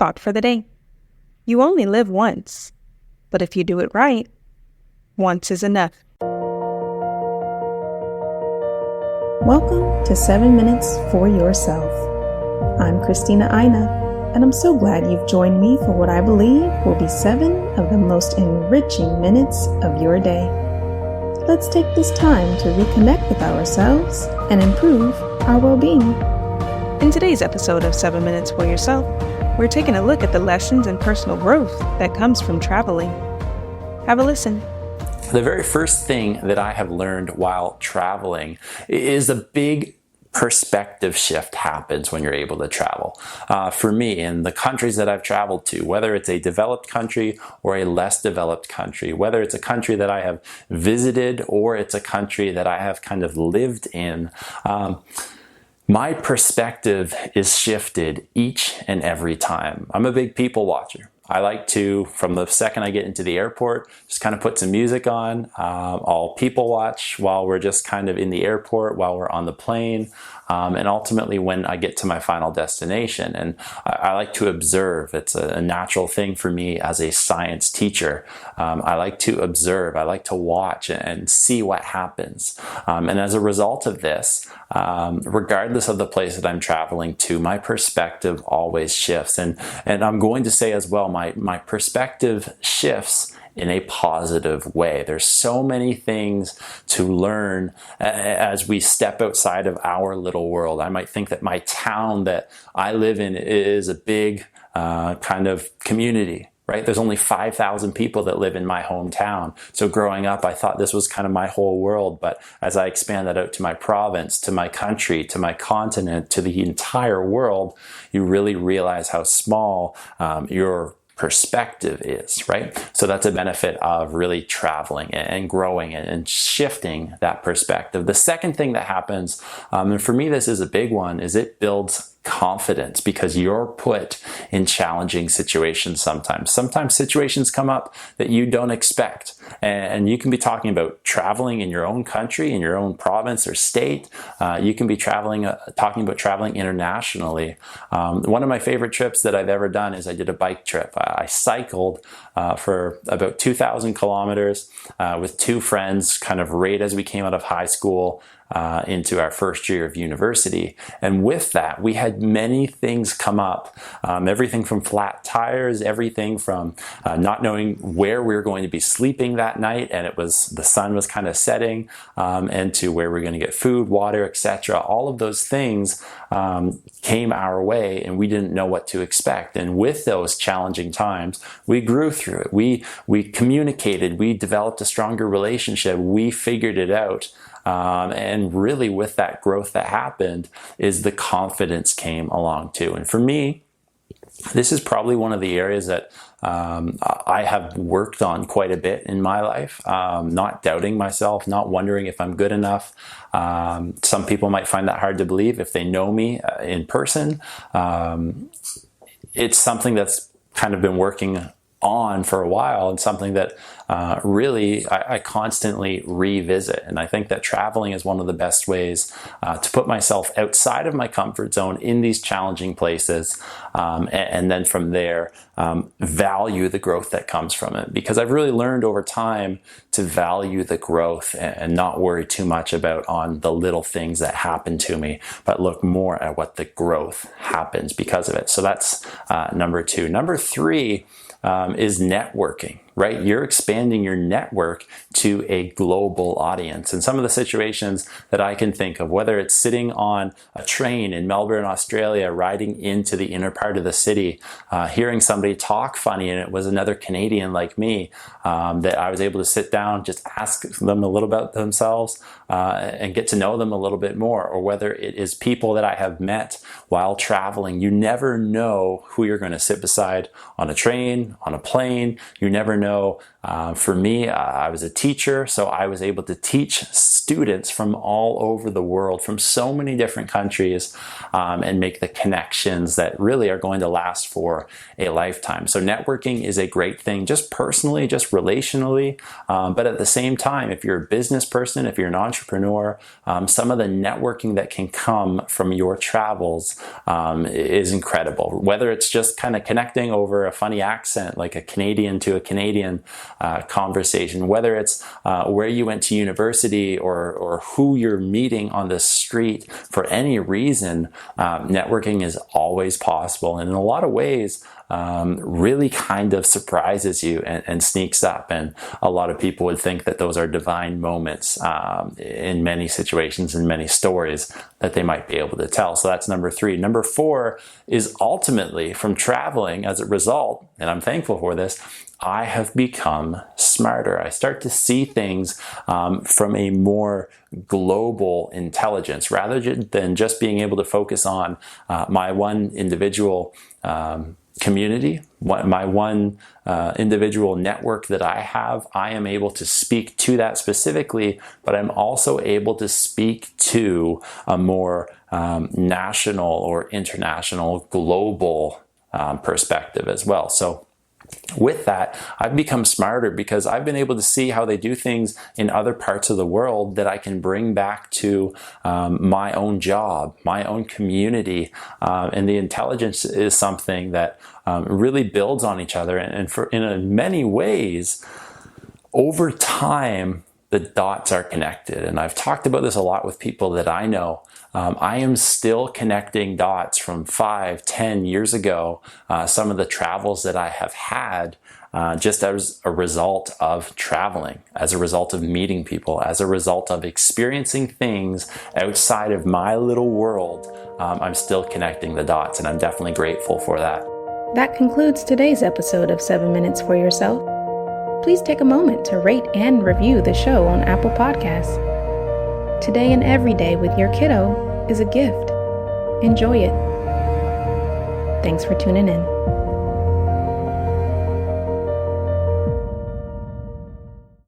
thought for the day. You only live once, but if you do it right, once is enough. Welcome to 7 Minutes for Yourself. I'm Christina Aina, and I'm so glad you've joined me for what I believe will be 7 of the most enriching minutes of your day. Let's take this time to reconnect with ourselves and improve our well-being. In today's episode of 7 Minutes for Yourself, we're taking a look at the lessons and personal growth that comes from traveling. Have a listen. The very first thing that I have learned while traveling is a big perspective shift happens when you're able to travel. For me, in the countries that I've traveled to, whether it's a developed country or a less developed country, whether it's a country that I have visited or it's a country that I have kind of lived in, my perspective is shifted each and every time. I'm a big people watcher. I like to, from the second I get into the airport, just kind of put some music on. I'll people watch while we're just kind of in the airport, while we're on the plane, and ultimately when I get to my final destination. And I like to observe. It's a natural thing for me as a science teacher. I like to observe. I like to watch and see what happens. And as a result of this, regardless of the place that I'm traveling to, my perspective always shifts. And I'm going to say as well, my perspective shifts in a positive way. There's so many things to learn as we step outside of our little world. I might think that my town that I live in is a big kind of community. Right? There's only 5,000 people that live in my hometown. So growing up, I thought this was kind of my whole world. But as I expand that out to my province, to my country, to my continent, to the entire world, you really realize how small your perspective is, right? So that's a benefit of really traveling and growing and shifting that perspective. The second thing that happens, and for me this is a big one, is it builds confidence because you're put in challenging situations sometimes. Sometimes situations come up that you don't expect. And you can be talking about traveling in your own country, in your own province or state. You can be talking about traveling internationally. One of my favorite trips that I've ever done is I did a bike trip. I cycled for about 2,000 kilometers with two friends, kind of right as we came out of high school. Into our first year of university. And with that, we had many things come up. Everything from flat tires, everything from not knowing where we were going to be sleeping that night, and the sun was kind of setting, and to where we were going to get food, water, etc. All of those things came our way, and we didn't know what to expect. And with those challenging times, we grew through it. We communicated. We developed a stronger relationship. We figured it out. And really with that growth that happened is the confidence came along too. And for me, this is probably one of the areas that I have worked on quite a bit in my life, not doubting myself, not wondering if I'm good enough. Some people might find that hard to believe if they know me in person. It's something that's kind of been working on for a while and something that really I constantly revisit. And I think that traveling is one of the best ways to put myself outside of my comfort zone in these challenging places, and then from there value the growth that comes from it. Because I've really learned over time to value the growth and not worry too much about on the little things that happen to me, but look more at what the growth happens because of it. So that's number 2. Number 3 is networking, right? You're expanding your network to a global audience. And some of the situations that I can think of, whether it's sitting on a train in Melbourne, Australia, riding into the inner part of the city, hearing somebody talk funny, and it was another Canadian like me, that I was able to sit down, just ask them a little about themselves, and get to know them a little bit more. Or whether it is people that I have met while traveling. You never know who you're going to sit beside on a train, on a plane. You never know For me, I was a teacher, so I was able to teach students from all over the world, from so many different countries, and make the connections that really are going to last for a lifetime. So networking is a great thing, just personally, just relationally, but at the same time, if you're a business person, if you're an entrepreneur, some of the networking that can come from your travels is incredible. Whether it's just kind of connecting over a funny accent, like a Canadian to a Canadian conversation, whether it's where you went to university or who you're meeting on the street, for any reason, networking is always possible. And in a lot of ways, really kind of surprises you and sneaks up. And a lot of people would think that those are divine moments in many situations and many stories that they might be able to tell. So that's number 3. Number 4 is ultimately from traveling as a result, and I'm thankful for this, I have become smarter. I start to see things from a more global intelligence rather than just being able to focus on my one individual community, my one individual network that I have. I am able to speak to that specifically, but I'm also able to speak to a more national or international, global perspective as well. So with that, I've become smarter because I've been able to see how they do things in other parts of the world that I can bring back to my own job, my own community. And the intelligence is something that really builds on each other. And in many ways, over time, the dots are connected. And I've talked about this a lot with people that I know. I am still connecting dots from 5, 10 years ago, some of the travels that I have had, just as a result of traveling, as a result of meeting people, as a result of experiencing things outside of my little world. I'm still connecting the dots, and I'm definitely grateful for that. That concludes today's episode of 7 Minutes for Yourself. Please take a moment to rate and review the show on Apple Podcasts. Today and every day with your kiddo is a gift. Enjoy it. Thanks for tuning in.